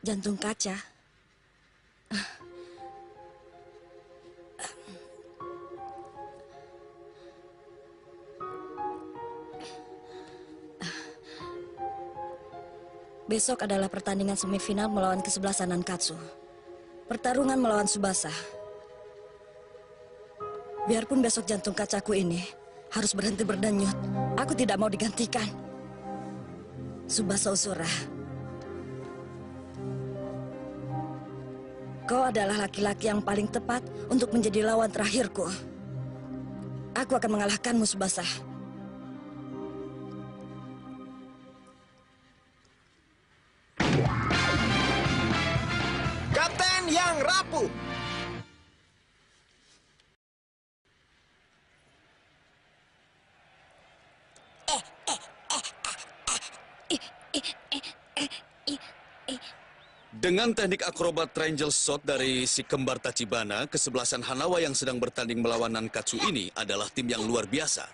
Jantung kaca. Besok adalah pertandingan semifinal melawan kesebelasan Nankatsu. Pertarungan melawan Tsubasa. Biarpun besok jantung kacaku ini harus berhenti berdenyut, aku tidak mau digantikan. Tsubasa Uzura, kau adalah laki-laki yang paling tepat untuk menjadi lawan terakhirku. Aku akan mengalahkanmu, Tsubasa. Kapten yang rapuh. Dengan teknik akrobat triangle shot dari si kembar Tachibana, kesebelasan Hanawa yang sedang bertanding melawan Nankatsu ini adalah tim yang luar biasa.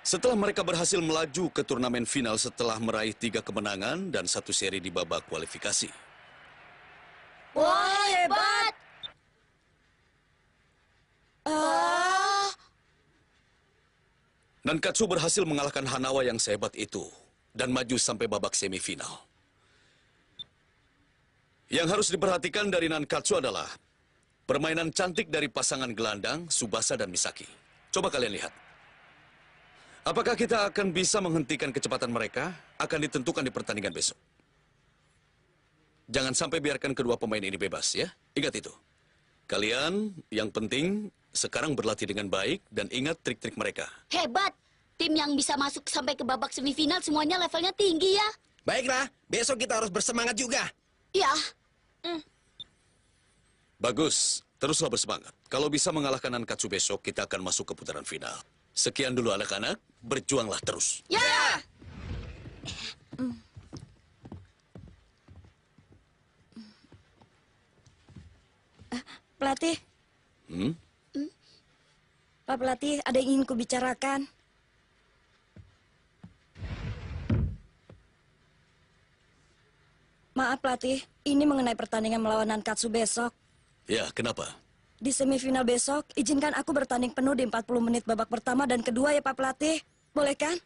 Setelah mereka berhasil melaju ke turnamen final setelah meraih 3 kemenangan dan 1 seri di babak kualifikasi. Wah, hebat! Nankatsu berhasil mengalahkan Hanawa yang sehebat itu dan maju sampai babak semifinal. Yang harus diperhatikan dari Nankatsu adalah permainan cantik dari pasangan gelandang, Tsubasa dan Misaki. Coba kalian lihat. Apakah kita akan bisa menghentikan kecepatan mereka? Akan ditentukan di pertandingan besok. Jangan sampai biarkan kedua pemain ini bebas ya. Ingat itu. Kalian yang penting sekarang berlatih dengan baik dan ingat trik-trik mereka. Hebat! Tim yang bisa masuk sampai ke babak semifinal semuanya levelnya tinggi ya. Baiklah, besok kita harus bersemangat juga. Ya. Bagus, teruslah bersemangat. Kalau bisa mengalahkan Nankatsu besok, kita akan masuk ke putaran final. Sekian dulu anak-anak, berjuanglah terus. Ya! Pelatih. Pak Pelatih, ada yang ingin kubicarakan. Maaf, Pelatih. Ini mengenai pertandingan melawan Nankatsu besok. Ya, kenapa? Di semifinal besok, izinkan aku bertanding penuh di 40 menit babak pertama dan kedua ya, Pak Pelatih. Boleh kan?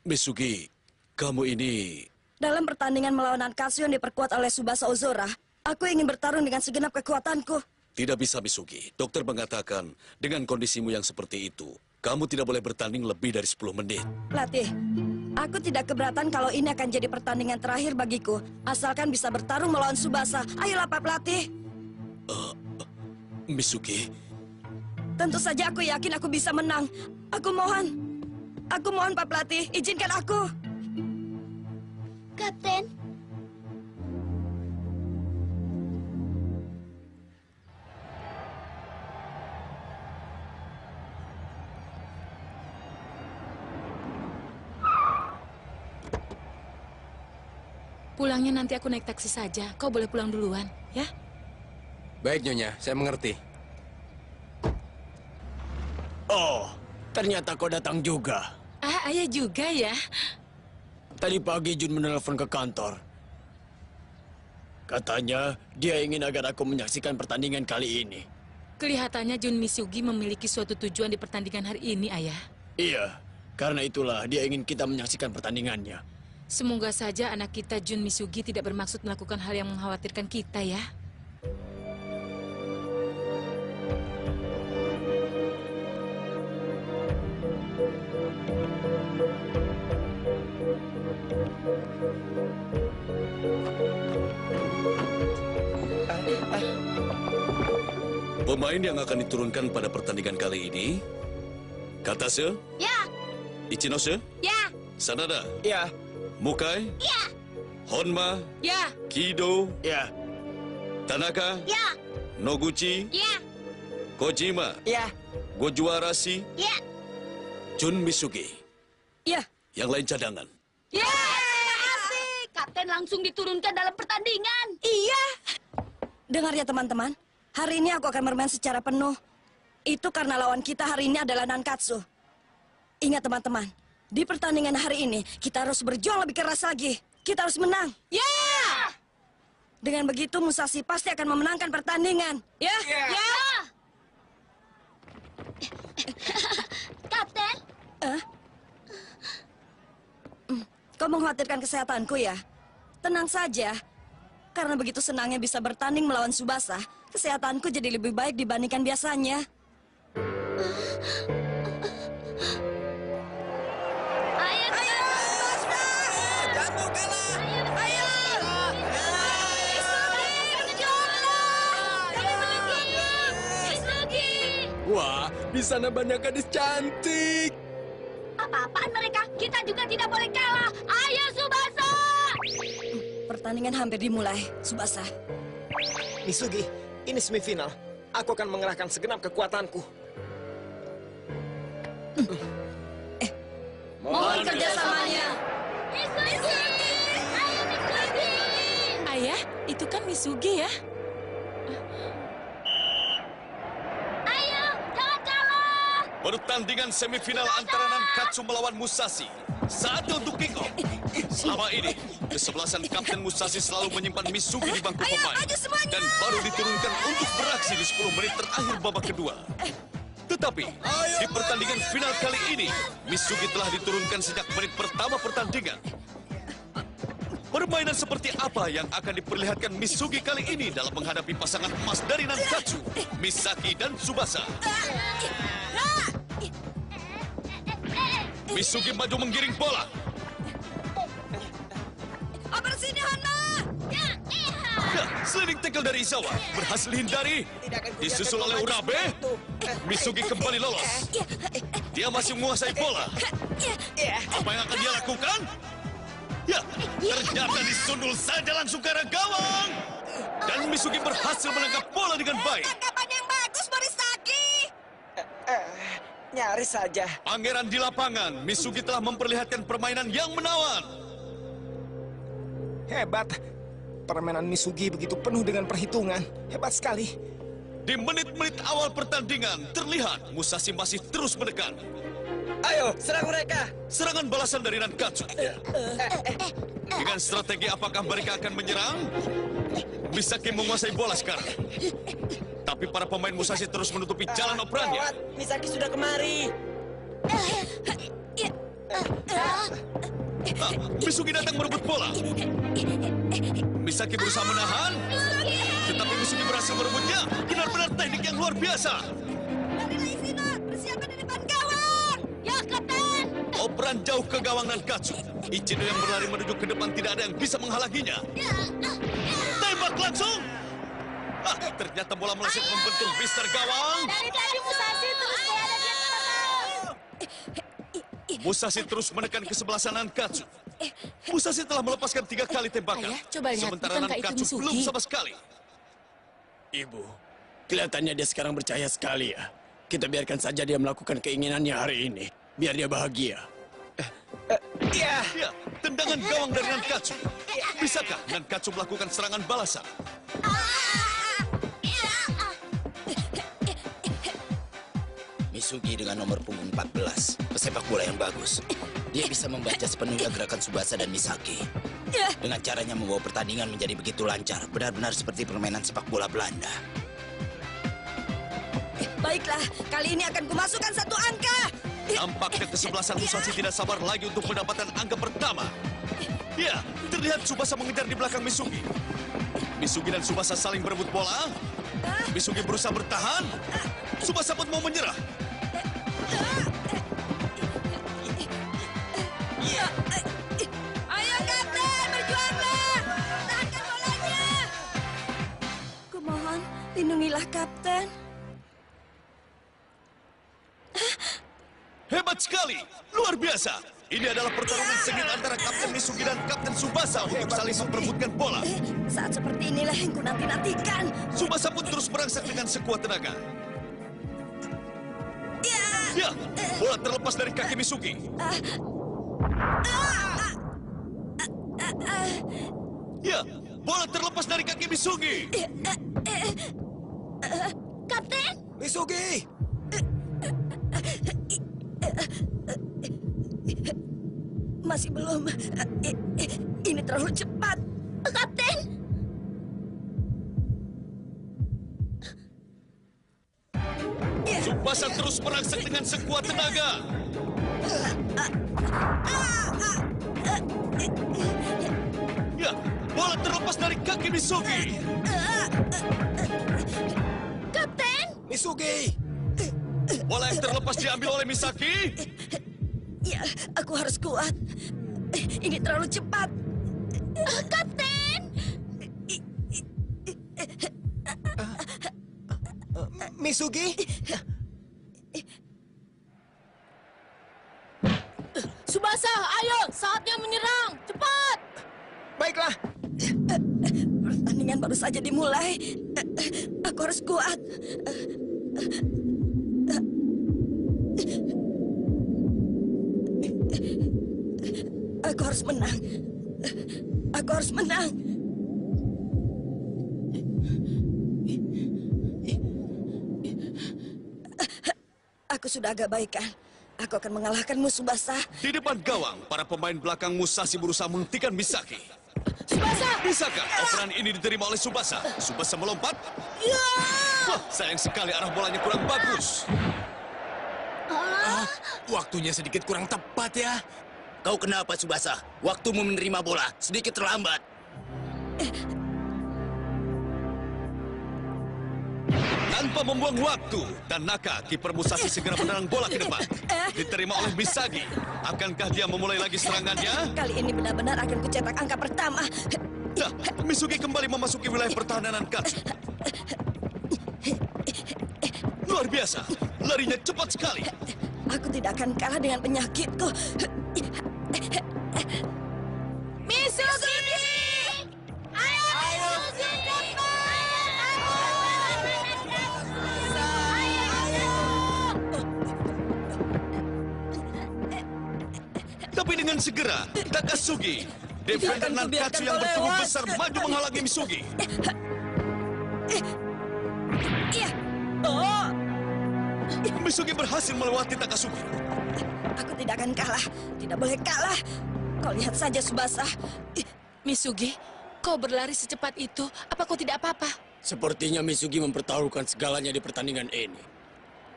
Misugi, kamu ini... Dalam pertandingan melawan Nankatsu yang diperkuat oleh Tsubasa Ozora, aku ingin bertarung dengan segenap kekuatanku. Tidak bisa, Misugi. Dokter mengatakan, dengan kondisimu yang seperti itu, kamu tidak boleh bertanding lebih dari 10 menit. Pelatih, aku tidak keberatan kalau ini akan jadi pertandingan terakhir bagiku. Asalkan bisa bertarung melawan Tsubasa. Ayolah, Pak Pelatih. Misugi, Tentu saja aku yakin aku bisa menang. Aku mohon Pak Pelatih, izinkan aku. Kapten, pulangnya nanti aku naik taksi saja. Kau boleh pulang duluan, ya? Baik, Nyonya, saya mengerti. Oh, ternyata kau datang juga. Ah, ayah juga ya. Tadi pagi Jun menelpon ke kantor. Katanya dia ingin agar aku menyaksikan pertandingan kali ini. Kelihatannya Jun Misugi memiliki suatu tujuan di pertandingan hari ini, ayah. Iya, karena itulah dia ingin kita menyaksikan pertandingannya. Semoga saja anak kita Jun Misugi tidak bermaksud melakukan hal yang mengkhawatirkan kita, ya. pemain yang akan diturunkan pada pertandingan kali ini, Katase, ya, Ichinose, ya, Sanada, Iya, Mukai, ya, Honma, Ya, Kido, iya, Tanaka, ya, Noguchi, ya, Kojima, iya. Gojuarashi, ya. Jun Misugi. Ya, Yang lain cadangan. Ya, terima kasih. Kapten langsung diturunkan dalam pertandingan. iya. Dengar ya teman-teman, hari ini aku akan bermain secara penuh. Itu karena lawan kita hari ini adalah Nankatsu. Ingat teman-teman, di pertandingan hari ini kita harus berjuang lebih keras lagi. Kita harus menang. Ya. Dengan begitu Musashi pasti akan memenangkan pertandingan. Ya? Ya. Kapten, Kau mengkhawatirkan kesehatanku ya? Tenang saja. Karena begitu senangnya bisa bertanding melawan Tsubasa, kesehatanku jadi lebih baik dibandingkan biasanya. ayo Tsubasa. Jatuh kalah. Ayo. Misugi. Wah, di sana banyak gadis cantik. Apa-apaan mereka? Kita juga tidak boleh kalah. Ayo Tsubasa. Pertandingan hampir dimulai, Tsubasa. Misugi, ini semifinal. Aku akan mengerahkan segenap kekuatanku. Mohon kerjasamanya. Misugi. Ayo Misugi. Ayah, itu kan Misugi ya? Ayo, jangan kalah. Pertandingan semifinal antara Nankatsu melawan Musashi. Saatnya untuk kick off. Selama ini, kesebelasan Kapten Musashi selalu menyimpan Misugi di bangku pemain. Dan baru diturunkan untuk beraksi di 10 menit terakhir babak kedua. Tetapi, di pertandingan final kali ini, Misugi telah diturunkan sejak menit pertama pertandingan. Permainan seperti apa yang akan diperlihatkan Misugi kali ini dalam menghadapi pasangan emas dari Nankatsu, Misaki dan Tsubasa? Misugi maju menggiring bola. Apa sini, Hana? Ya, sliding tackle dari Izawa berhasil dihindari. Disusul oleh Urabe, Misugi kembali lolos. Dia masih menguasai bola. Apa yang akan dia lakukan? Ya, ternyata disundul saja langsung ke arah gawang. Dan Misugi berhasil menangkap bola dengan baik. Tangkapan yang bagus, Morisaki. Nyaris saja. Pangeran di lapangan, Misugi telah memperlihatkan permainan yang menawan. Hebat. Permainan Misugi begitu penuh dengan perhitungan. Hebat sekali. Di menit-menit awal pertandingan, terlihat Musashi masih terus menekan. Ayo, serang mereka. Serangan balasan dari Nankatsu. Dengan strategi apakah mereka akan menyerang? Misaki menguasai bola sekarang. Tapi para pemain Musashi terus menutupi jalan operannya. Gawat, Misaki sudah kemari. Misugi datang merebut bola. Misaki berusaha menahan, tetapi Misugi berhasil merebutnya. Benar-benar teknik yang luar biasa. Lari Ishino, bersiapkan di depan gawang. Ya, Kapten. Operan jauh ke gawang Nankatsu. Ichino yang berlari menuju ke depan tidak ada yang bisa menghalanginya. Tembak langsung. Ternyata bola meleset membentur blister gawang. Dari tadi Musashi terus berada di atas gawang. Musashi terus menekan kesebelasan Nankatsu. Musashi telah melepaskan 3 kali tembakan. Ayah, coba lihat, Sementara bukankah itu Nankatsu Misugi? belum sama sekali. Ibu, kelihatannya dia sekarang bercahaya sekali ya. Kita biarkan saja dia melakukan keinginannya hari ini. Biar dia bahagia. Ya, Ya, tendangan gawang dari Nankatsu. Bisakah Nankatsu melakukan serangan balasan? Misugi dengan nomor punggung 14, pesepak bola yang bagus. Dia bisa membaca sepenuhnya gerakan Tsubasa dan Misaki. Dengan caranya membawa pertandingan menjadi begitu lancar, benar-benar seperti permainan sepak bola Belanda. Baiklah, kali ini akan kumasukkan 1 angka. Nampaknya kesebelasan Musashi tidak sabar lagi untuk mendapatkan angka pertama. Ya, terlihat Tsubasa mengejar di belakang Misugi. Misugi dan Tsubasa saling berebut bola. Misugi berusaha bertahan. Tsubasa pun mau menyerah. Ayo, Kapten, berjuanglah. Tahankan bolanya. Kumohon, lindungilah Kapten. Hebat sekali, luar biasa. Ini adalah pertarungan sengit antara Kapten Misugi dan Kapten Tsubasa untuk saling memperebutkan bola. Saat seperti inilah yang kunanti-nantikan. Tsubasa pun terus merangsek dengan sekuat tenaga. Ya, bola terlepas dari kaki Misugi. Ya, bola terlepas dari kaki Misugi. Kapten, Misugi. Masih belum. Ini terlalu cepat. Kapten. Tsubasa terus merangsek dengan sekuat tenaga. Ya, bola terlepas dari kaki Misugi. Kapten! Misugi! Bola yang terlepas diambil oleh Misaki. Ya, aku harus kuat. Ini terlalu cepat. Kapten! Misugi? Tsubasa, ayo! Saatnya menyerang! Cepat! Baiklah. Pertandingan baru saja dimulai. Aku harus kuat. Aku harus menang. Aku harus menang. Aku sudah agak baikan. Aku akan mengalahkanmu, Tsubasa. Di depan gawang, para pemain belakang Musashi berusaha menghentikan Misaki. Tsubasa! Bisakah operan ini diterima oleh Tsubasa? Tsubasa melompat. Wah, sayang sekali arah bolanya kurang bagus. Waktunya sedikit kurang tepat ya. Kau kenapa, Tsubasa? Waktumu menerima bola sedikit terlambat. Tanpa membuang waktu, Tanaka, kiper Musashi segera menerang bola ke depan. Diterima oleh Misagi. Akankah dia memulai lagi serangannya? Kali ini benar-benar akan kucetak angka pertama. Nah, Misugi kembali memasuki wilayah pertahanan Nankatsu. Luar biasa, larinya cepat sekali. Aku tidak akan kalah dengan penyakitku. Misugi! Ayo, Tapi dengan segera, Takasugi, defender Jangan Nankatsu kubiarkan yang kau bertubuh lewat. besar, maju menghalangi Misugi. Iya. Oh, Misugi berhasil melewati Takasugi. aku tidak akan kalah. Tidak boleh kalah. Kau lihat saja, Tsubasa. Misugi, kau berlari secepat itu. Apa kau tidak apa-apa? Sepertinya Misugi mempertaruhkan segalanya di pertandingan ini.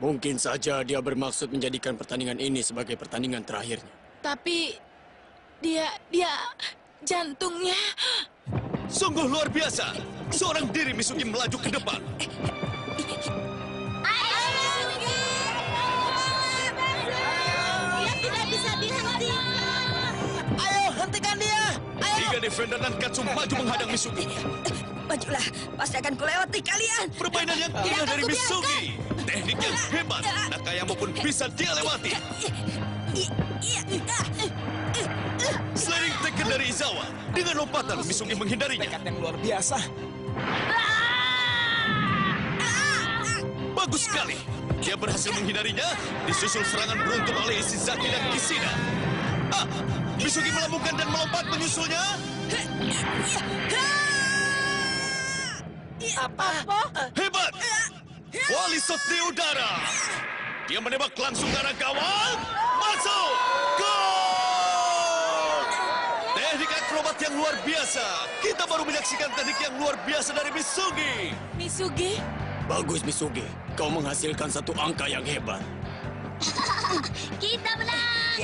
Mungkin saja dia bermaksud menjadikan pertandingan ini sebagai pertandingan terakhirnya. Tapi dia jantungnya. Sungguh luar biasa. Seorang diri Misugi melaju ke depan. Dia tidak bisa dihentikan. Ayo, hentikan dia! Ayo! Tiga defender Nankatsu maju menghadang Misugi. Majulah, pasti akan kulewati kalian. Permainan yang Tidak indah akan dari kubiarkan. Misugi. Teknik yang hebat. Nakayama pun bisa dia lewati. Sliding tackle dari Izawa. Dengan lompatan, Misugi menghindarinya. Tekad yang luar biasa. Bagus sekali. Dia berhasil menghindarinya. Disusul serangan beruntun oleh Ishizaki dan Kishida. Misugi melambungkan dan melompat menyusulnya. Apa? Hebat. Wali shot di udara. Dia menembak langsung ke arah gawang. Masuk. Gol! Teknik akrobat yang luar biasa. Kita baru menyaksikan teknik yang luar biasa dari Misugi. Misugi? Bagus Misugi, kau menghasilkan satu angka yang hebat. Kita menang.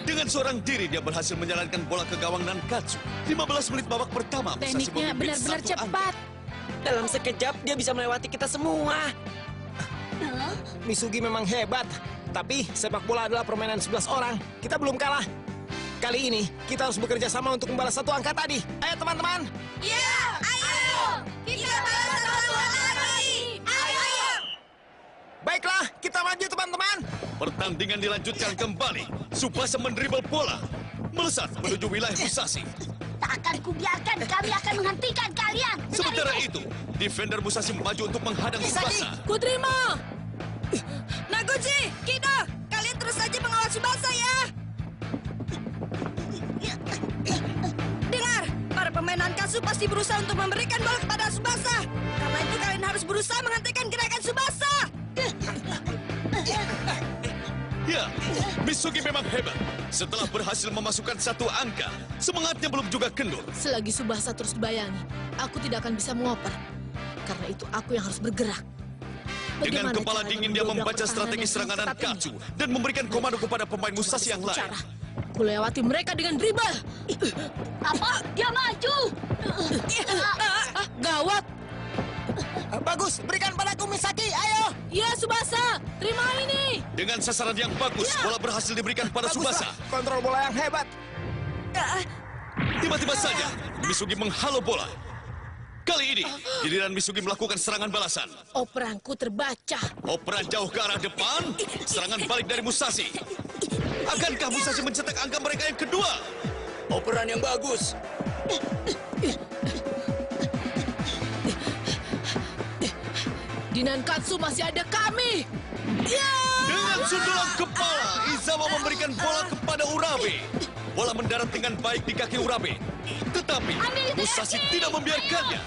Dengan seorang diri dia berhasil menjalankan bola ke gawang Nankatsu. 15 menit babak pertama. Musashi Tekniknya memimpin benar-benar 1-0. cepat. Dalam sekejap dia bisa melewati kita semua. Misugi memang hebat. Tapi sepak bola adalah permainan 11 orang. Kita belum kalah. Kali ini kita harus bekerja sama untuk membalas satu angka tadi. Ayo teman-teman. Iya, ayo. Kita balas satu lagi. Ayo. Baiklah, kita maju teman-teman. Pertandingan dilanjutkan kembali. Tsubasa mendribel bola. Melesat menuju wilayah Musashi. Tak akan kubiarkan. Kami akan menghentikan kalian. Sementara itu, defender Musashi maju untuk menghadang Tsubasa. Ku terima. Naguchi, Kido, kalian terus saja mengawal Tsubasa ya. Dengar, para pemain Nankatsu pasti berusaha untuk memberikan bola kepada Tsubasa. Karena itu kalian harus berusaha menghentikan gerakan Tsubasa. Ya, Misugi memang hebat. Setelah berhasil memasukkan satu angka, semangatnya belum juga kendur. Selagi Tsubasa terus dibayangi, aku tidak akan bisa mengoper. Karena itu aku yang harus bergerak. Dengan Bagaimana kepala caranya dingin dia mendobrak membaca pertahanan strategi yang serangan sangat ketat Nankatsu ini? dan memberikan komando kepada pemain Cuma Musashi ada yang satu lain. cara. Kulewati mereka dengan dribble. Apa? Dia maju! Gawat! Bagus, berikan padaku Misaki, ayo! Ya, Tsubasa! Terima ini! Dengan sasaran yang bagus, bola berhasil diberikan pada Tsubasa. Baguslah, kontrol bola yang hebat. Tiba-tiba saja, Misugi menghalau bola. Kali ini, giliran Misugi melakukan serangan balasan. Operanku terbaca. Operan jauh ke arah depan, serangan balik dari Musashi. Akankah Musashi mencetak angka mereka yang kedua? Operan yang bagus. Di Nankatsu masih ada kami! Dengan sundulan kepala, Izawa memberikan bola kepada Urabe. Bola mendarat dengan baik di kaki Urabe. Tetapi, Musashi tidak membiarkannya.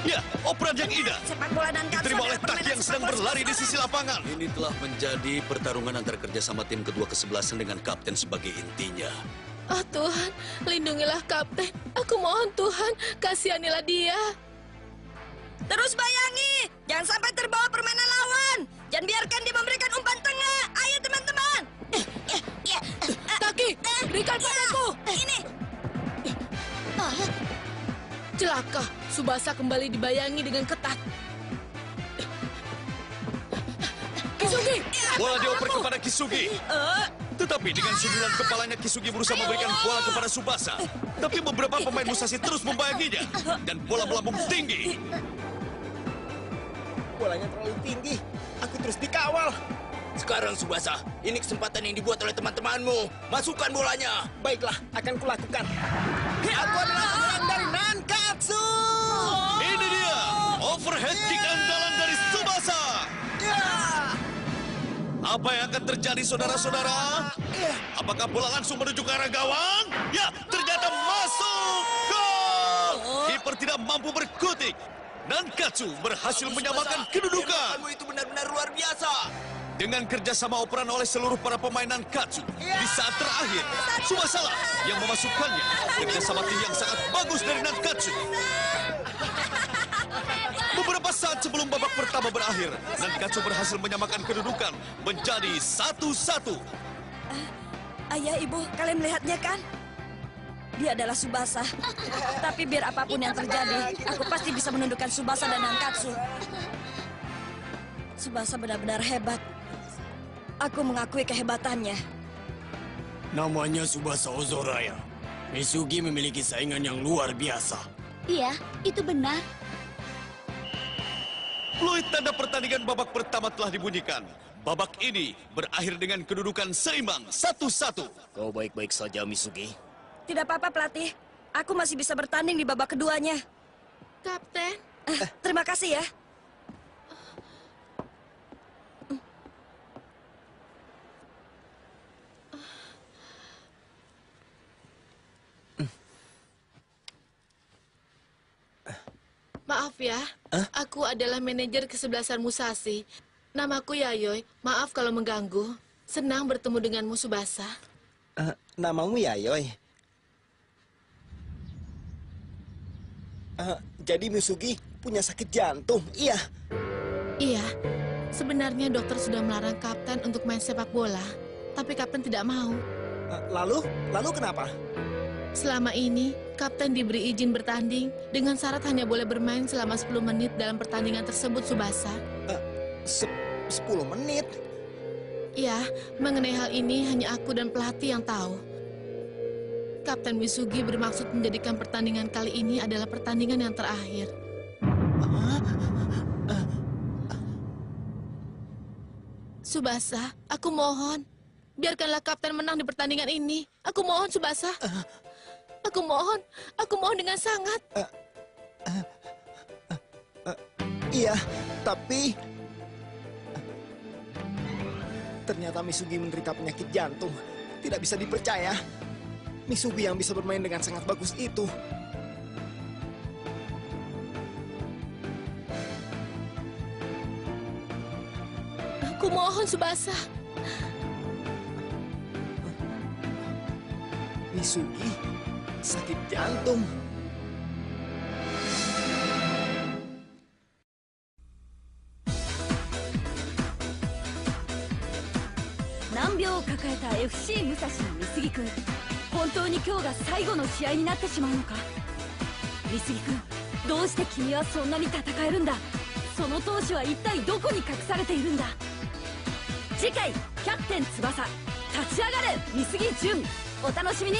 Ya, operan yang indah. Sepak bola Nankatsu Diterima oleh adalah Taki permainan yang sepak sedang bola berlari di Tsubasa. sisi lapangan. Ini telah menjadi pertarungan antara kerjasama tim kedua kesebelasan dengan kapten sebagai intinya. Oh Tuhan, lindungilah Kapten. Aku mohon Tuhan, kasihanilah dia. Terus bayangi, jangan sampai terbawa permainan lawan. Jangan biarkan dia memberikan umpan tengah. Ayo teman-teman. Taki, berikan padaku. Ini. Celaka, Tsubasa kembali dibayangi dengan ketat. Kisugi! Bola dioper kepada Kisugi. Tetapi dengan sundulan kepalanya Kisugi berusaha memberikan bola kepada Tsubasa. Tapi beberapa pemain Musashi terus membayanginya. Dan bola melambung tinggi. Bolanya terlalu tinggi. Aku terus dikawal. Sekarang Tsubasa, ini kesempatan yang dibuat oleh teman-temanmu. Masukkan bolanya. Baiklah, akan kulakukan. Aku adalah penyerang dari Nankatsu. Ini dia, overhead kick andalan dari Tsubasa. Apa yang akan terjadi, saudara-saudara? Apakah bola langsung menuju ke arah gawang? Ya, ternyata masuk! Gol! Kiper tidak mampu berkutik. Nankatsu berhasil menyamakan kedudukan. Kamu itu benar-benar luar biasa. Dengan kerjasama operan oleh seluruh para pemain Nankatsu, di saat terakhir, Tsubasa lah yang memasukkannya. Kerjasama tim yang sangat bagus dari Nankatsu. Beberapa saat sebelum babak pertama berakhir, Nankatsu berhasil menyamakan kedudukan menjadi 1-1. Ayah, ibu, kalian melihatnya kan? Dia adalah Tsubasa. Tapi biar apapun yang terjadi, aku pasti bisa menundukkan Tsubasa dan Nankatsu. Tsubasa benar-benar hebat. Aku mengakui kehebatannya. Namanya Tsubasa Ozoraya. Misugi memiliki saingan yang luar biasa. Iya, itu benar. Fluid tanda pertandingan babak pertama telah dibunyikan. Babak ini berakhir dengan kedudukan seimbang 1-1. Kau baik-baik saja, Misugi. Tidak apa-apa, pelatih. Aku masih bisa bertanding di babak keduanya. Kapten, Terima kasih ya. maaf ya. Aku adalah manajer kesebelasan Musashi. Namaku Yayoi. Maaf kalau mengganggu. Senang bertemu denganmu, Tsubasa. Namamu Yayoi. Jadi Misugi punya sakit jantung, iya. Iya, sebenarnya dokter sudah melarang Kapten untuk main sepak bola. Tapi Kapten tidak mau. Lalu kenapa? Selama ini, Kapten diberi izin bertanding dengan syarat hanya boleh bermain selama 10 menit dalam pertandingan tersebut, Tsubasa. 10 menit? Ya, mengenai hal ini hanya aku dan pelatih yang tahu. Kapten Misugi bermaksud menjadikan pertandingan kali ini adalah pertandingan yang terakhir. Tsubasa, aku mohon. Biarkanlah Kapten menang di pertandingan ini. Aku mohon, Tsubasa. Aku mohon dengan sangat. Iya, tapi... Ternyata Misugi menderita penyakit jantung. Tidak bisa dipercaya. Misugi yang bisa bermain dengan sangat bagus itu. Aku mohon, Tsubasa. Misugi sakit jantung. FC 武蔵の美杉君、本当に今日が最後の試合になってしまうのか。美杉君、どうして君はそんなに戦えるんだ。その闘志は一体どこに隠されているんだ。次回キャプテン翼立ち上がれ美杉純、お楽しみに。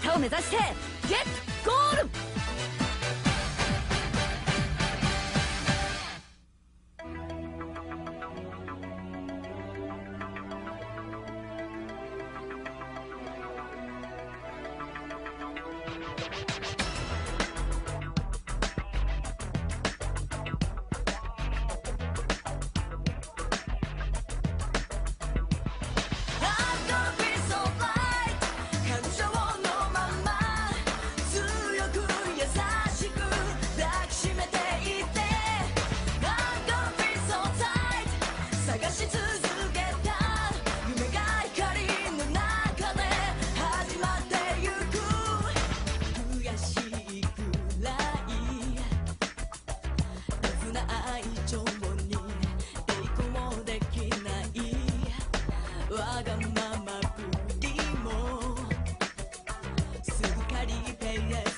明日を目指してゲットゴール。わがままぶりもすっかりペース